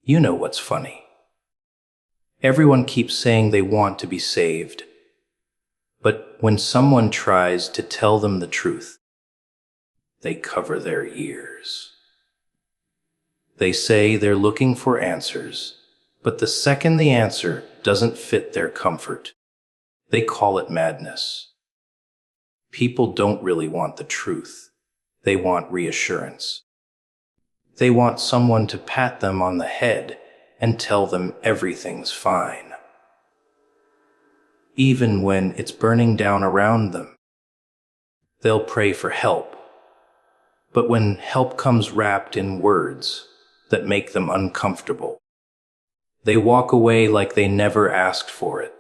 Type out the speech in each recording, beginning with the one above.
You know what's funny. Everyone keeps saying they want to be saved. But when someone tries to tell them the truth, they cover their ears. They say they're looking for answers, but the second the answer doesn't fit their comfort, they call it madness. People don't really want the truth. They want reassurance. They want someone to pat them on the head and tell them everything's fine, even when it's burning down around them. They'll pray for help, but when help comes wrapped in words that make them uncomfortable, they walk away like they never asked for it.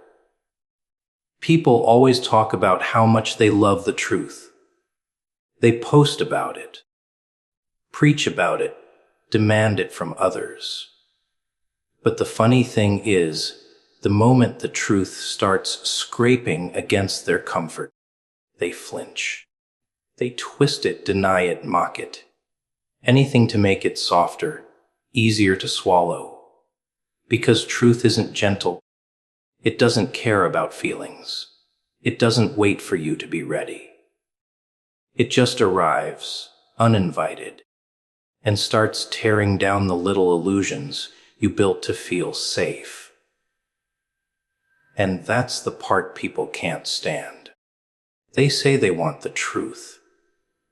People always talk about how much they love the truth. They post about it, preach about it, demand it from others. But the funny thing is, the moment the truth starts scraping against their comfort, they flinch. They twist it, deny it, mock it. Anything to make it softer, easier to swallow. Because truth isn't gentle. It doesn't care about feelings. It doesn't wait for you to be ready. It just arrives, uninvited, and starts tearing down the little illusions you built to feel safe. And that's the part people can't stand. They say they want the truth,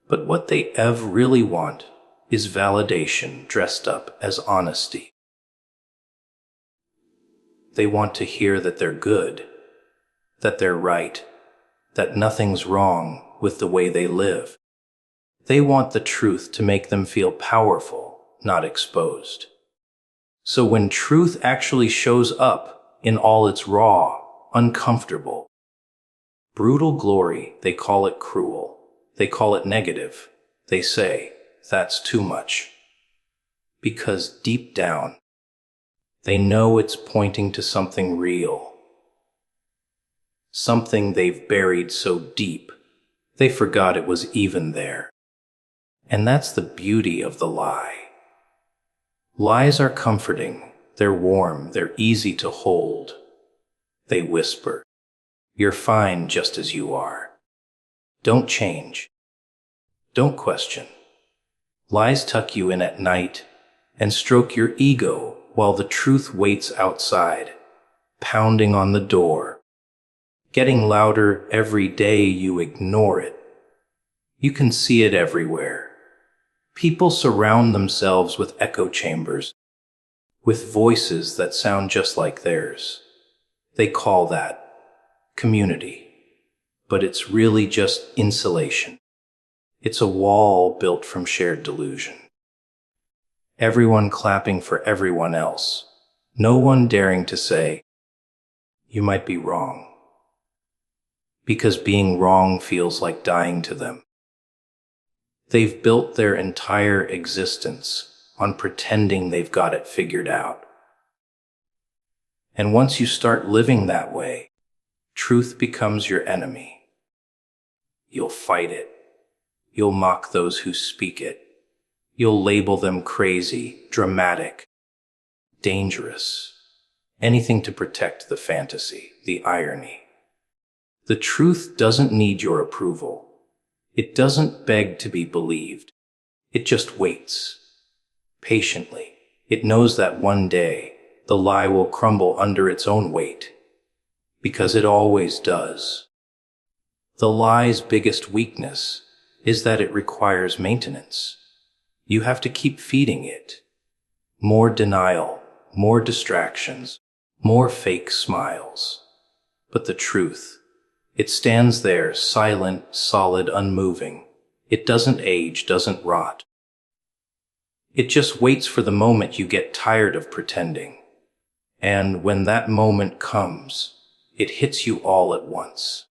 but what they really want is validation dressed up as honesty. They want to hear that they're good, that they're right, that nothing's wrong with the way they live. They want the truth to make them feel powerful, not exposed. So when truth actually shows up in all its raw, uncomfortable, brutal glory, they call it cruel. They call it negative. They say, that's too much. Because deep down, they know it's pointing to something real. Something they've buried so deep, they forgot it was even there. And that's the beauty of the lie. Lies are comforting. They're warm. They're easy to hold. They whisper, you're fine just as you are. Don't change. Don't question. Lies tuck you in at night and stroke your ego while the truth waits outside, pounding on the door, getting louder every day you ignore it. You can see it everywhere. People surround themselves with echo chambers, with voices that sound just like theirs. They call that community, but it's really just insulation. It's a wall built from shared delusion. Everyone clapping for everyone else. No one daring to say, you might be wrong. Because being wrong feels like dying to them. They've built their entire existence on pretending they've got it figured out. And once you start living that way, truth becomes your enemy. You'll fight it. You'll mock those who speak it. You'll label them crazy, dramatic, dangerous. Anything to protect the fantasy, the irony. The truth doesn't need your approval. It doesn't beg to be believed. It just waits. Patiently. It knows that one day the lie will crumble under its own weight. Because it always does. The lie's biggest weakness is that it requires maintenance. You have to keep feeding it. More denial, more distractions, more fake smiles. But the truth, it stands there, silent, solid, unmoving. It doesn't age, doesn't rot. It just waits for the moment you get tired of pretending. And when that moment comes, it hits you all at once.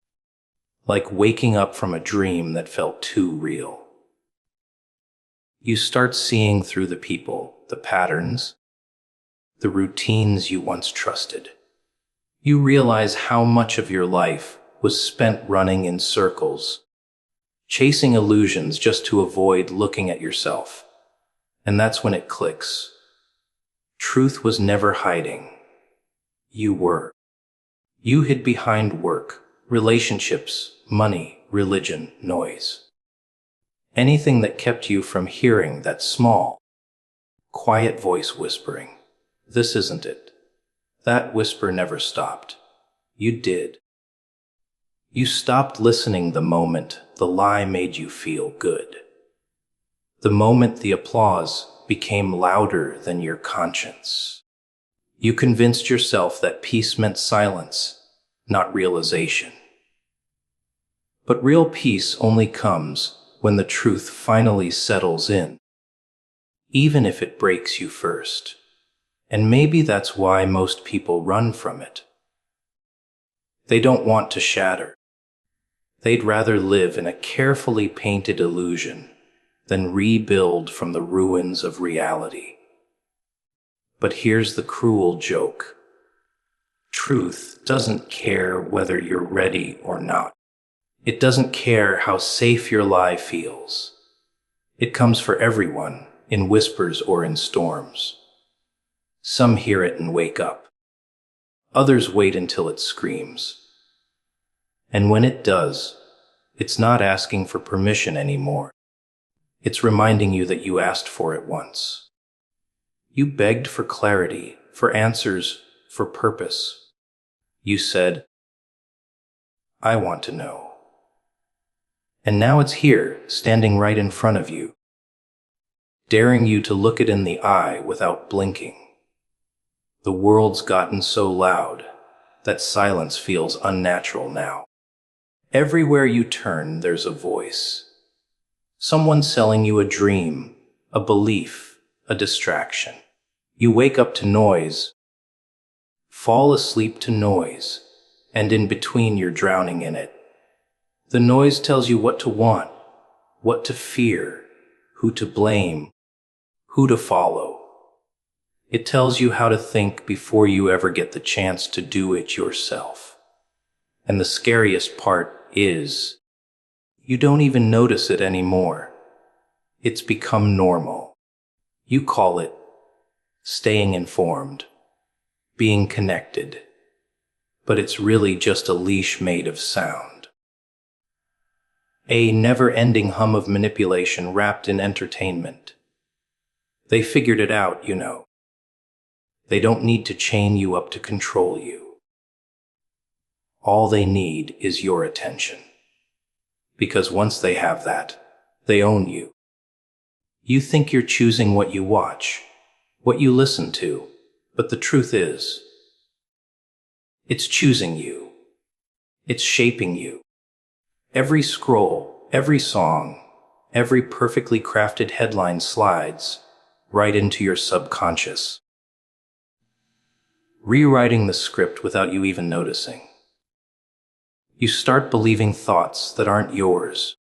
Like waking up from a dream that felt too real. You start seeing through the people, the patterns, the routines you once trusted. You realize how much of your life was spent running in circles, chasing illusions just to avoid looking at yourself. And that's when it clicks. Truth was never hiding. You were. You hid behind work, relationships, money, religion, noise. Anything that kept you from hearing that small, quiet voice whispering, "This isn't it." That whisper never stopped. You did. You stopped listening the moment the lie made you feel good. The moment the applause became louder than your conscience. You convinced yourself that peace meant silence, not realization. But real peace only comes when the truth finally settles in, even if it breaks you first. And maybe that's why most people run from it. They don't want to shatter. They'd rather live in a carefully painted illusion than rebuild from the ruins of reality. But here's the cruel joke. Truth doesn't care whether you're ready or not. It doesn't care how safe your lie feels. It comes for everyone, in whispers or in storms. Some hear it and wake up. Others wait until it screams. And when it does, it's not asking for permission anymore. It's reminding you that you asked for it once. You begged for clarity, for answers, for purpose. You said, "I want to know." And now it's here, standing right in front of you, daring you to look it in the eye without blinking. The world's gotten so loud that silence feels unnatural now. Everywhere you turn, there's a voice. Someone selling you a dream, a belief, a distraction. You wake up to noise, fall asleep to noise, and in between you're drowning in it. The noise tells you what to want, what to fear, who to blame, who to follow. It tells you how to think before you ever get the chance to do it yourself. And the scariest part is, you don't even notice it anymore. It's become normal. You call it staying informed, being connected, but it's really just a leash made of sound. A never-ending hum of manipulation wrapped in entertainment. They figured it out, you know. They don't need to chain you up to control you. All they need is your attention. Because once they have that, they own you. You think you're choosing what you watch, what you listen to, but the truth is, it's choosing you. It's shaping you. Every scroll, every song, every perfectly crafted headline slides right into your subconscious, rewriting the script without you even noticing. You start believing thoughts that aren't yours,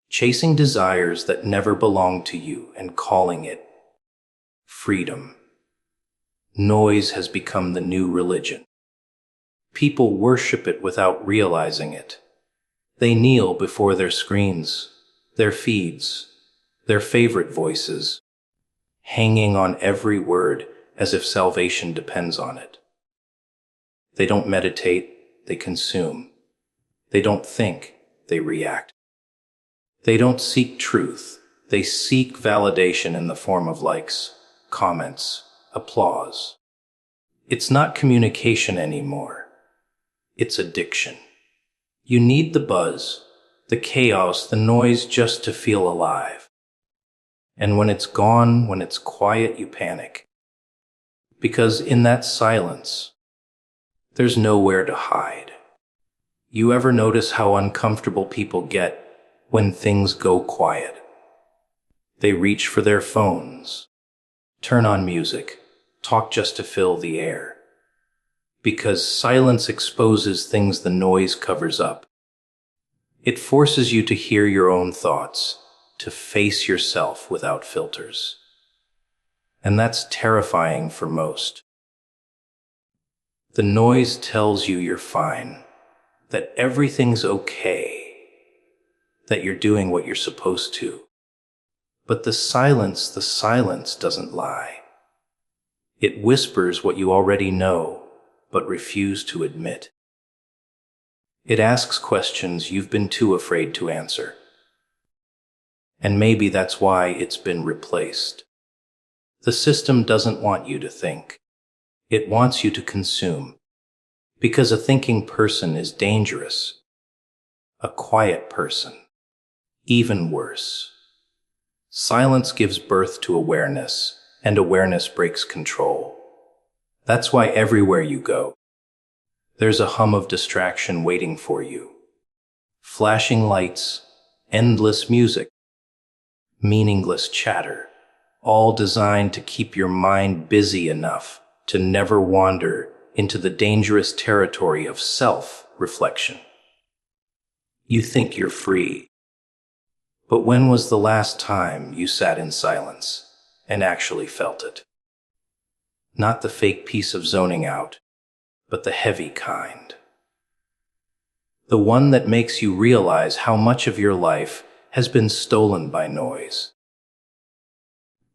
chasing desires that never belong to you and calling it freedom. Noise has become the new religion. People worship it without realizing it. They kneel before their screens, their feeds, their favorite voices, hanging on every word as if salvation depends on it. They don't meditate, they consume. They don't think, they react. They don't seek truth, they seek validation in the form of likes, comments, applause. It's not communication anymore. It's addiction. You need the buzz, the chaos, the noise just to feel alive. And when it's gone, when it's quiet, you panic. Because in that silence, there's nowhere to hide. You ever notice how uncomfortable people get when things go quiet? They reach for their phones, turn on music, talk just to fill the air. Because silence exposes things the noise covers up. It forces you to hear your own thoughts, to face yourself without filters. And that's terrifying for most. The noise tells you you're fine, that everything's okay, that you're doing what you're supposed to. But the silence doesn't lie. It whispers what you already know, but refuse to admit. It asks questions you've been too afraid to answer. And maybe that's why it's been replaced. The system doesn't want you to think. It wants you to consume. Because a thinking person is dangerous. A quiet person, even worse. Silence gives birth to awareness, and awareness breaks control. That's why everywhere you go, there's a hum of distraction waiting for you. Flashing lights, endless music, meaningless chatter, all designed to keep your mind busy enough to never wander into the dangerous territory of self-reflection. You think you're free. But when was the last time you sat in silence and actually felt it? Not the fake piece of zoning out, but the heavy kind. The one that makes you realize how much of your life has been stolen by noise.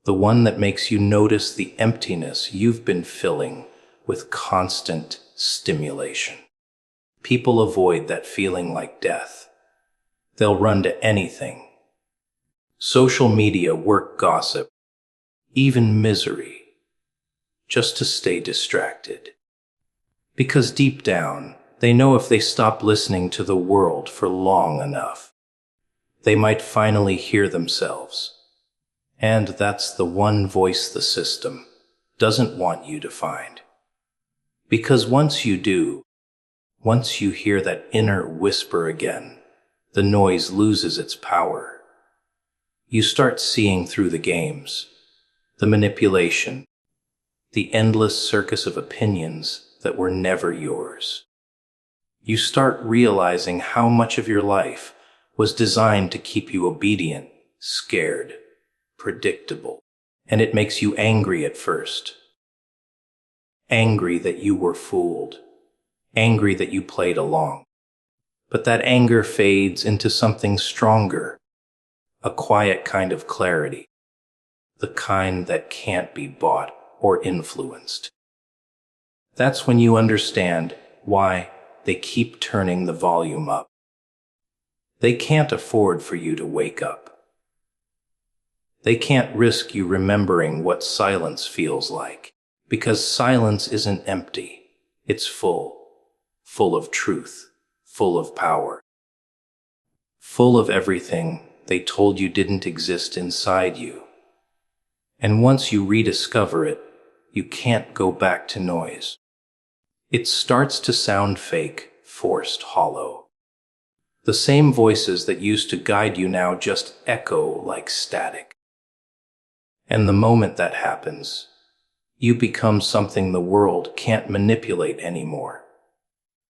The one that makes you notice the emptiness you've been filling with constant stimulation. People avoid that feeling like death. They'll run to anything. Social media, work gossip, even misery, just to stay distracted. Because deep down, they know if they stop listening to the world for long enough, they might finally hear themselves. And that's the one voice the system doesn't want you to find. Because once you do, once you hear that inner whisper again, the noise loses its power. You start seeing through the games, the manipulation, the endless circus of opinions that were never yours. You start realizing how much of your life was designed to keep you obedient, scared, predictable, and it makes you angry at first. Angry that you were fooled, angry that you played along. But that anger fades into something stronger, a quiet kind of clarity, the kind that can't be bought or influenced. That's when you understand why they keep turning the volume up. They can't afford for you to wake up. They can't risk you remembering what silence feels like, because silence isn't empty. It's full of truth, full of power, full of everything they told you didn't exist inside you. And once you rediscover it, you can't go back to noise. It starts to sound fake, forced, hollow. The same voices that used to guide you now just echo like static. And the moment that happens, you become something the world can't manipulate anymore.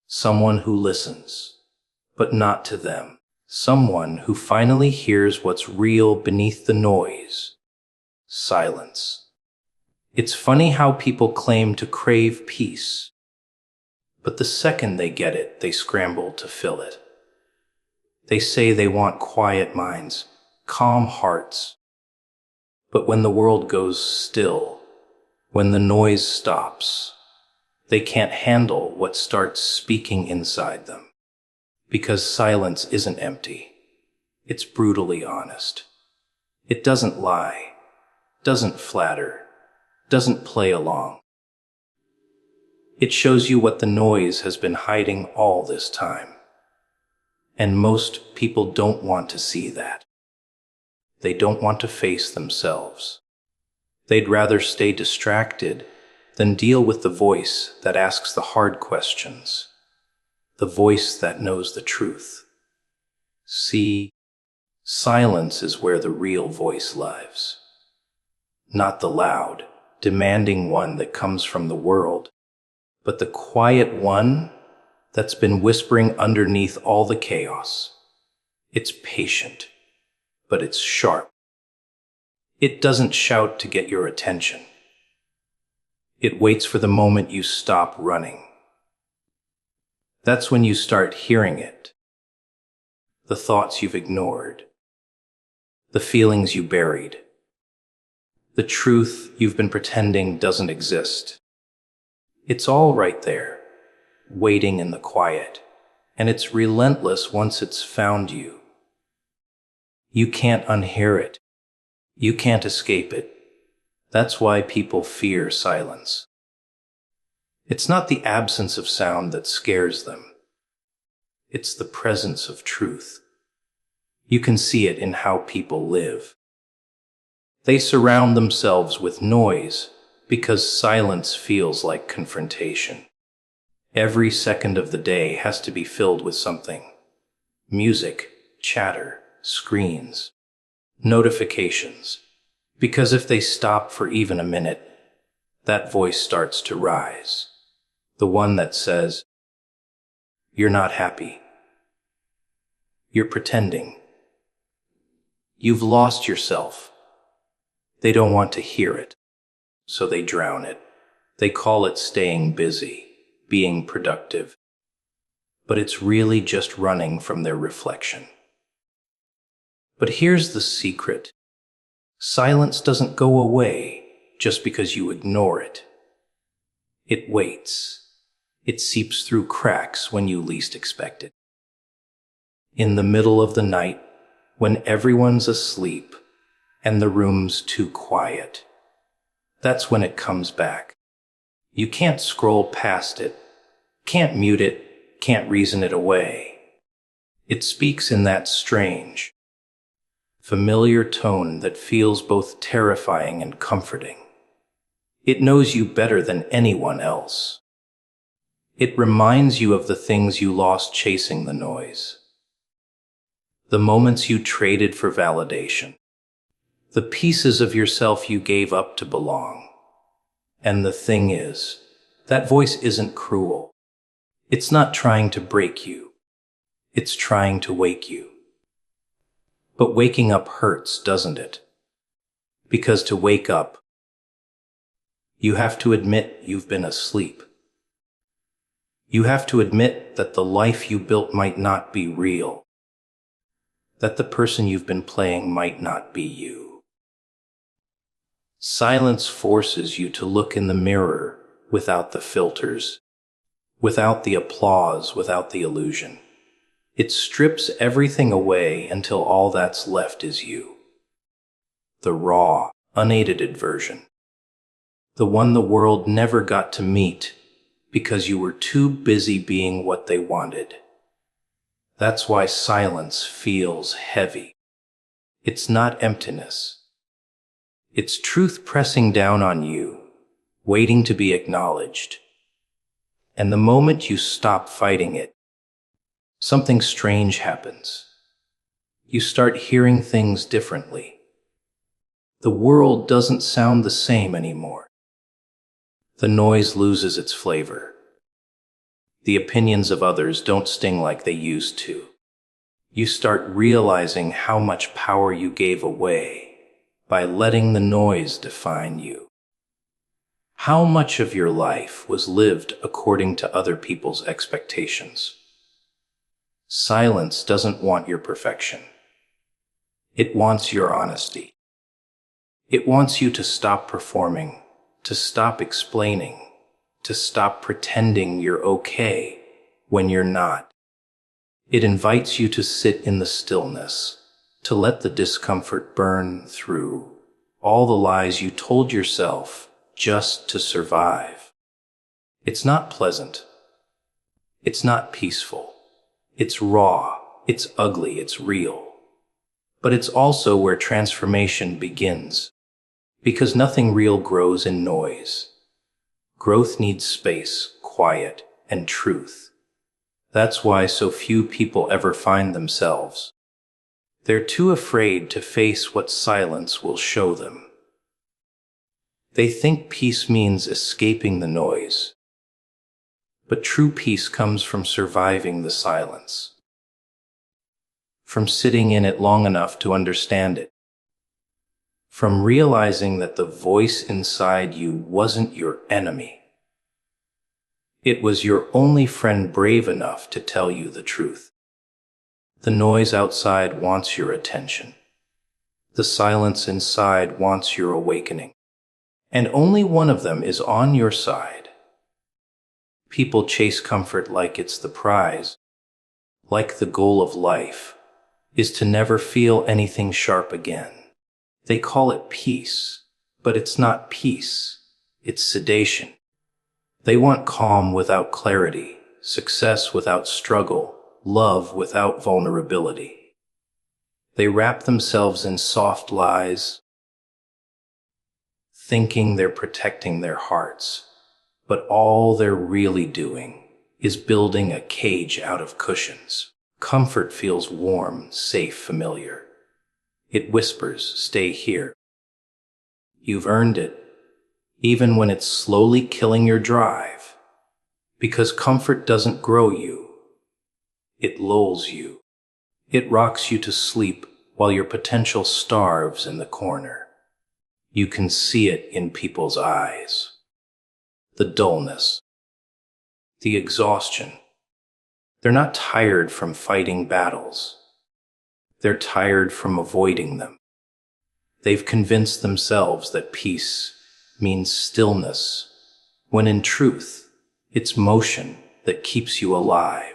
Someone who listens, but not to them. Someone who finally hears what's real beneath the noise. Silence. It's funny how people claim to crave peace, but the second they get it, they scramble to fill it. They say they want quiet minds, calm hearts. But when the world goes still, when the noise stops, they can't handle what starts speaking inside them. Because silence isn't empty. It's brutally honest. It doesn't lie, doesn't flatter, doesn't play along. It shows you what the noise has been hiding all this time. And most people don't want to see that. They don't want to face themselves. They'd rather stay distracted than deal with the voice that asks the hard questions, the voice that knows the truth. See, silence is where the real voice lives. Not the loud, demanding one that comes from the world, but the quiet one that's been whispering underneath all the chaos. It's patient, but it's sharp. It doesn't shout to get your attention. It waits for the moment you stop running. That's when you start hearing it. The thoughts you've ignored. The feelings you buried. The truth you've been pretending doesn't exist. It's all right there, waiting in the quiet, and it's relentless once it's found you. You can't unhear it. You can't escape it. That's why people fear silence. It's not the absence of sound that scares them. It's the presence of truth. You can see it in how people live. They surround themselves with noise because silence feels like confrontation. Every second of the day has to be filled with something. Music, chatter, screens, notifications. Because if they stop for even a minute, that voice starts to rise. The one that says, "You're not happy. You're pretending. You've lost yourself." They don't want to hear it, so they drown it. They call it staying busy, being productive. But it's really just running from their reflection. But here's the secret. Silence doesn't go away just because you ignore it. It waits. It seeps through cracks when you least expect it. In the middle of the night, when everyone's asleep and the room's too quiet, that's when it comes back. You can't scroll past it, can't mute it, can't reason it away. It speaks in that strange, familiar tone that feels both terrifying and comforting. It knows you better than anyone else. It reminds you of the things you lost chasing the noise. The moments you traded for validation. The pieces of yourself you gave up to belong. And the thing is, that voice isn't cruel. It's not trying to break you. It's trying to wake you. But waking up hurts, doesn't it? Because to wake up, you have to admit you've been asleep. You have to admit that the life you built might not be real. That the person you've been playing might not be you. Silence forces you to look in the mirror without the filters, without the applause, without the illusion. It strips everything away until all that's left is you. The raw, unedited version. The one the world never got to meet because you were too busy being what they wanted. That's why silence feels heavy. It's not emptiness. It's truth pressing down on you, waiting to be acknowledged. And the moment you stop fighting it, something strange happens. You start hearing things differently. The world doesn't sound the same anymore. The noise loses its flavor. The opinions of others don't sting like they used to. You start realizing how much power you gave away by letting the noise define you. How much of your life was lived according to other people's expectations? Silence doesn't want your perfection. It wants your honesty. It wants you to stop performing, to stop explaining, to stop pretending you're okay when you're not. It invites you to sit in the stillness, to let the discomfort burn through all the lies you told yourself just to survive. It's not pleasant. It's not peaceful. It's raw. It's ugly. It's real. But it's also where transformation begins, because nothing real grows in noise. Growth needs space, quiet, and truth. That's why so few people ever find themselves. They're too afraid to face what silence will show them. They think peace means escaping the noise. But true peace comes from surviving the silence. From sitting in it long enough to understand it. From realizing that the voice inside you wasn't your enemy. It was your only friend brave enough to tell you the truth. The noise outside wants your attention. The silence inside wants your awakening, and only one of them is on your side. People chase comfort like it's the prize, like the goal of life is to never feel anything sharp again. They call it peace, but it's not peace, it's sedation. They want calm without clarity, success without struggle, love without vulnerability. They wrap themselves in soft lies, thinking they're protecting their hearts, but all they're really doing is building a cage out of cushions. Comfort feels warm, safe, familiar. It whispers, "Stay here." You've earned it, even when it's slowly killing your drive. Because comfort doesn't grow you. It lulls you. It rocks you to sleep while your potential starves in the corner. You can see it in people's eyes. The dullness. The exhaustion. They're not tired from fighting battles. They're tired from avoiding them. They've convinced themselves that peace means stillness, when in truth, it's motion that keeps you alive.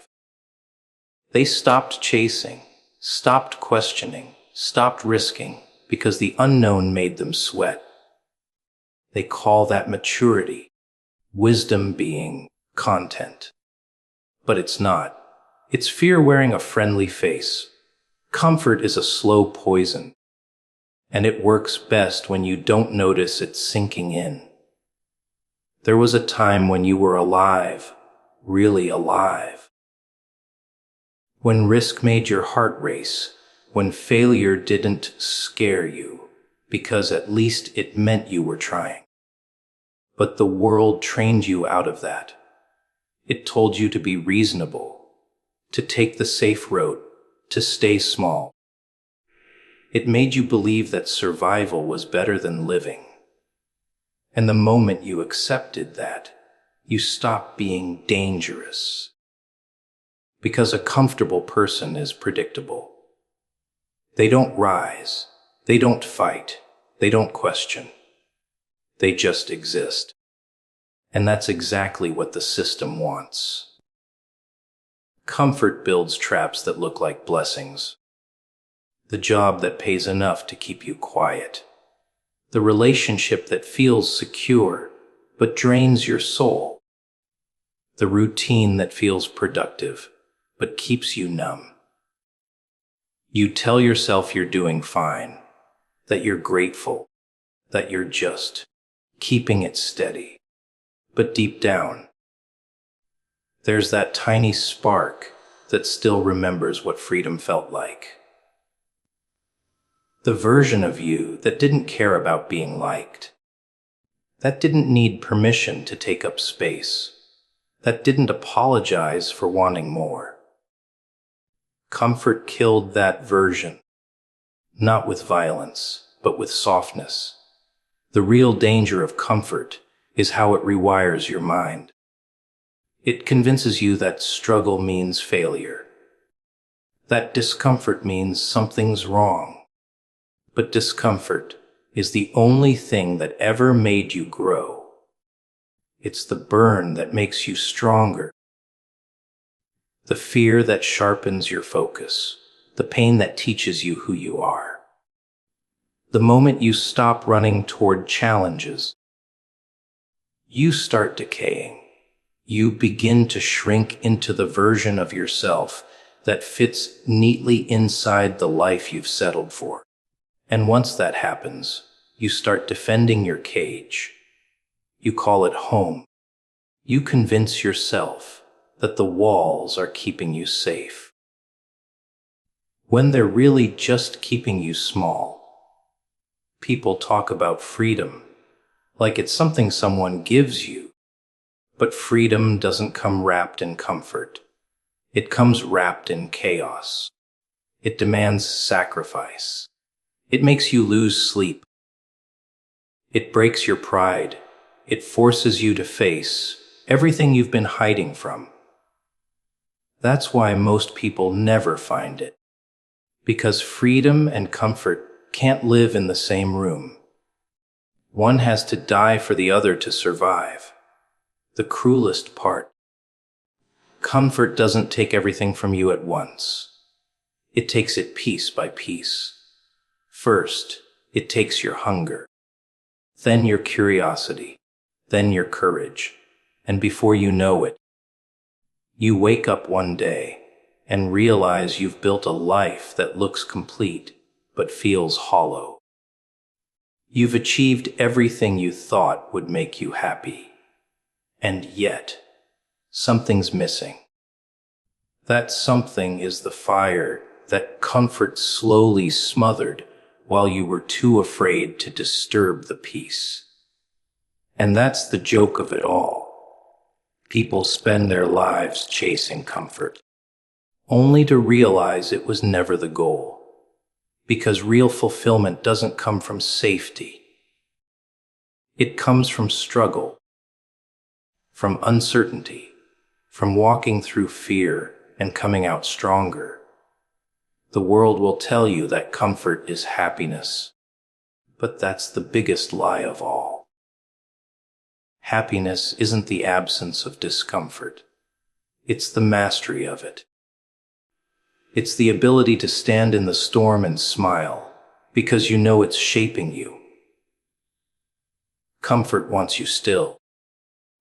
They stopped chasing, stopped questioning, stopped risking because the unknown made them sweat. They call that maturity, wisdom being content. But it's not. It's fear wearing a friendly face. Comfort is a slow poison, and it works best when you don't notice it sinking in. There was a time when you were alive, really alive. When risk made your heart race, when failure didn't scare you, because at least it meant you were trying. But the world trained you out of that. It told you to be reasonable, to take the safe road, to stay small. It made you believe that survival was better than living. And the moment you accepted that, you stopped being dangerous. Because a comfortable person is predictable. They don't rise, they don't fight, they don't question. They just exist. And that's exactly what the system wants. Comfort builds traps that look like blessings. The job that pays enough to keep you quiet. The relationship that feels secure but drains your soul. The routine that feels productive but keeps you numb. You tell yourself you're doing fine, that you're grateful, that you're just keeping it steady. But deep down, there's that tiny spark that still remembers what freedom felt like. The version of you that didn't care about being liked. That didn't need permission to take up space. That didn't apologize for wanting more. Comfort killed that version. Not with violence, but with softness. The real danger of comfort is how it rewires your mind. It convinces you that struggle means failure. That discomfort means something's wrong. But discomfort is the only thing that ever made you grow. It's the burn that makes you stronger. The fear that sharpens your focus. The pain that teaches you who you are. The moment you stop running toward challenges, you start decaying. You begin to shrink into the version of yourself that fits neatly inside the life you've settled for. And once that happens, you start defending your cage. You call it home. You convince yourself that the walls are keeping you safe, when they're really just keeping you small. People talk about freedom like it's something someone gives you. But freedom doesn't come wrapped in comfort. It comes wrapped in chaos. It demands sacrifice. It makes you lose sleep. It breaks your pride. It forces you to face everything you've been hiding from. That's why most people never find it. Because freedom and comfort can't live in the same room. One has to die for the other to survive. The cruelest part. Comfort doesn't take everything from you at once. It takes it piece by piece. First, it takes your hunger, then your curiosity, then your courage, and before you know it, you wake up one day and realize you've built a life that looks complete but feels hollow. You've achieved everything you thought would make you happy, and yet, something's missing. That something is the fire that comfort slowly smothered while you were too afraid to disturb the peace. And that's the joke of it all. People spend their lives chasing comfort, only to realize it was never the goal. Because real fulfillment doesn't come from safety. It comes from struggle, from uncertainty, from walking through fear and coming out stronger. The world will tell you that comfort is happiness, but that's the biggest lie of all. Happiness isn't the absence of discomfort. It's the mastery of it. It's the ability to stand in the storm and smile because you know it's shaping you. Comfort wants you still.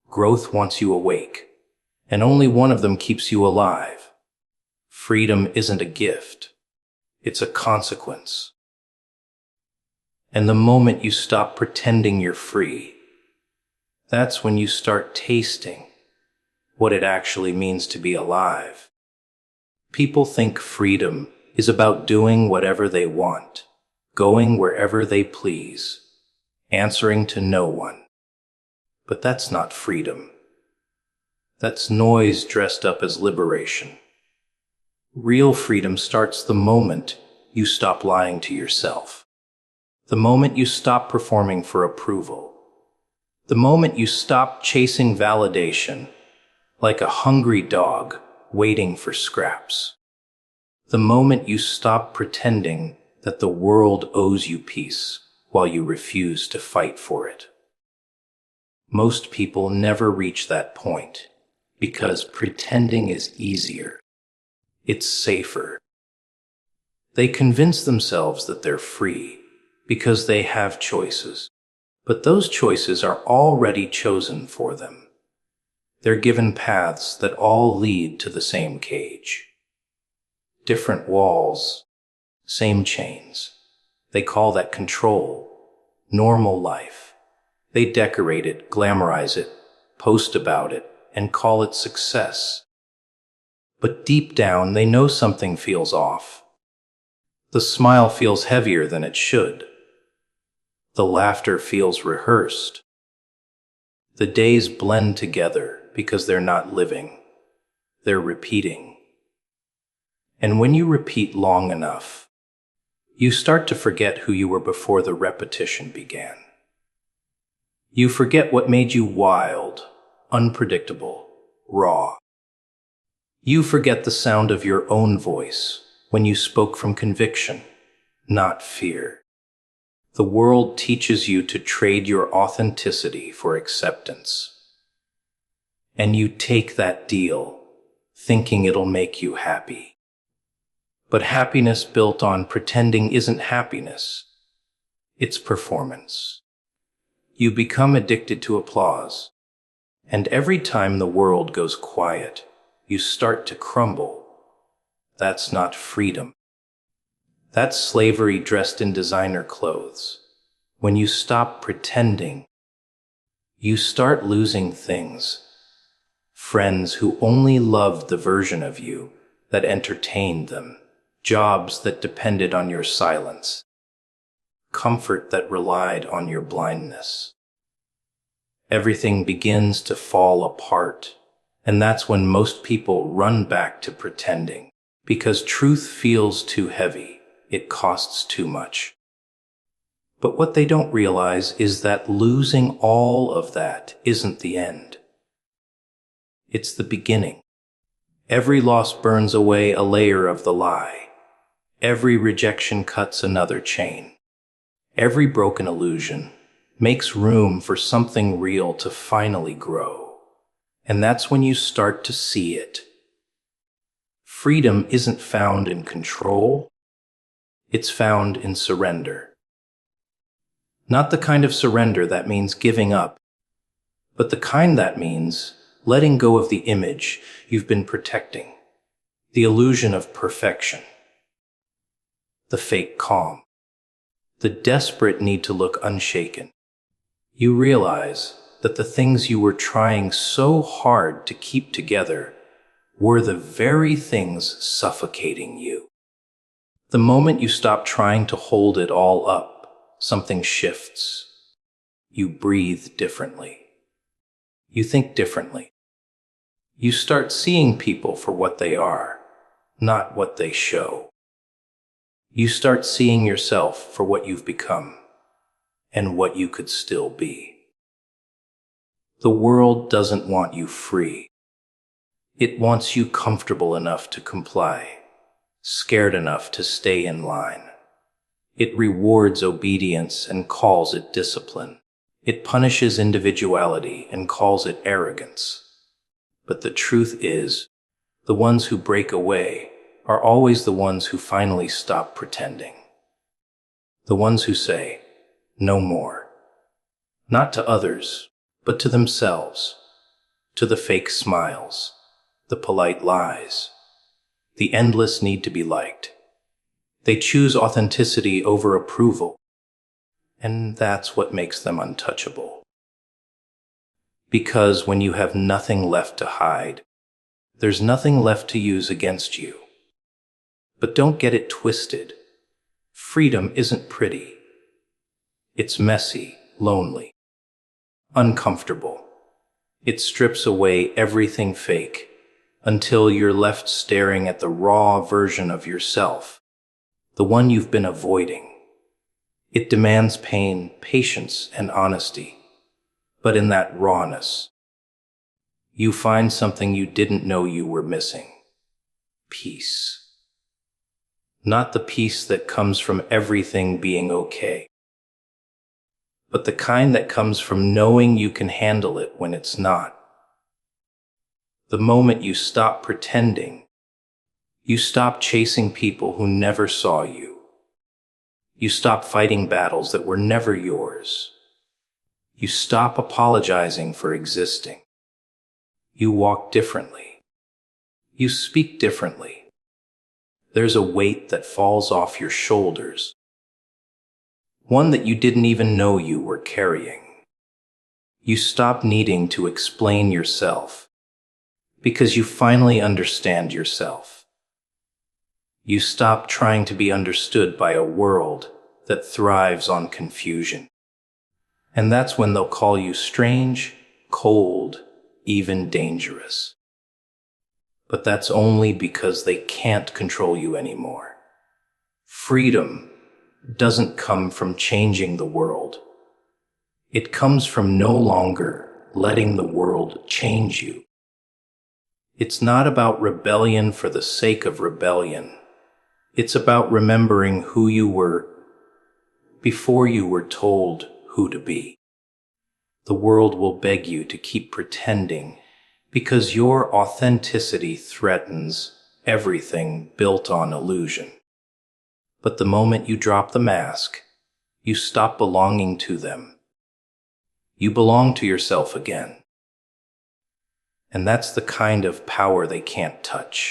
Growth wants you awake. And only one of them keeps you alive. Freedom isn't a gift. It's a consequence. And the moment you stop pretending you're free, that's when you start tasting what it actually means to be alive. People think freedom is about doing whatever they want, going wherever they please, answering to no one. But that's not freedom. That's noise dressed up as liberation. Real freedom starts the moment you stop lying to yourself. The moment you stop performing for approval. The moment you stop chasing validation like a hungry dog waiting for scraps. The moment you stop pretending that the world owes you peace while you refuse to fight for it. Most people never reach that point because pretending is easier. It's safer. They convince themselves that they're free because they have choices, but those choices are already chosen for them. They're given paths that all lead to the same cage. Different walls, same chains. They call that control, normal life. They decorate it, glamorize it, post about it, and call it success. But deep down, they know something feels off. The smile feels heavier than it should. The laughter feels rehearsed. The days blend together because they're not living. They're repeating. And when you repeat long enough, you start to forget who you were before the repetition began. You forget what made you wild, unpredictable, raw. You forget the sound of your own voice when you spoke from conviction, not fear. The world teaches you to trade your authenticity for acceptance. And you take that deal, thinking it'll make you happy. But happiness built on pretending isn't happiness. It's performance. You become addicted to applause. And every time the world goes quiet, you start to crumble. That's not freedom. That's slavery dressed in designer clothes. When you stop pretending, you start losing things. Friends who only loved the version of you that entertained them. Jobs that depended on your silence. Comfort that relied on your blindness. Everything begins to fall apart, and that's when most people run back to pretending, because truth feels too heavy, it costs too much. But what they don't realize is that losing all of that isn't the end. It's the beginning. Every loss burns away a layer of the lie. Every rejection cuts another chain. Every broken illusion makes room for something real to finally grow. And that's when you start to see it. Freedom isn't found in control, it's found in surrender. Not the kind of surrender that means giving up, but the kind that means letting go of the image you've been protecting, the illusion of perfection, the fake calm, the desperate need to look unshaken. You realize that the things you were trying so hard to keep together were the very things suffocating you. The moment you stop trying to hold it all up, something shifts. You breathe differently. You think differently. You start seeing people for what they are, not what they show. You start seeing yourself for what you've become and what you could still be. The world doesn't want you free. It wants you comfortable enough to comply, scared enough to stay in line. It rewards obedience and calls it discipline. It punishes individuality and calls it arrogance. But the truth is, the ones who break away are always the ones who finally stop pretending. The ones who say, no more. Not to others, but to themselves, to the fake smiles, the polite lies, the endless need to be liked. They choose authenticity over approval, and that's what makes them untouchable. Because when you have nothing left to hide, there's nothing left to use against you. But don't get it twisted. Freedom isn't pretty. It's messy, lonely, uncomfortable. It strips away everything fake until you're left staring at the raw version of yourself, the one you've been avoiding. It demands pain, patience, and honesty. But in that rawness, you find something you didn't know you were missing. Peace. Not the peace that comes from everything being okay, but the kind that comes from knowing you can handle it when it's not. The moment you stop pretending, you stop chasing people who never saw you. You stop fighting battles that were never yours. You stop apologizing for existing. You walk differently. You speak differently. There's a weight that falls off your shoulders, one that you didn't even know you were carrying. You stop needing to explain yourself because you finally understand yourself. You stop trying to be understood by a world that thrives on confusion. And that's when they'll call you strange, cold, even dangerous. But that's only because they can't control you anymore. Freedom doesn't come from changing the world. It comes from no longer letting the world change you. It's not about rebellion for the sake of rebellion. It's about remembering who you were before you were told who to be. The world will beg you to keep pretending because your authenticity threatens everything built on illusion. But the moment you drop the mask, you stop belonging to them. You belong to yourself again. And that's the kind of power they can't touch.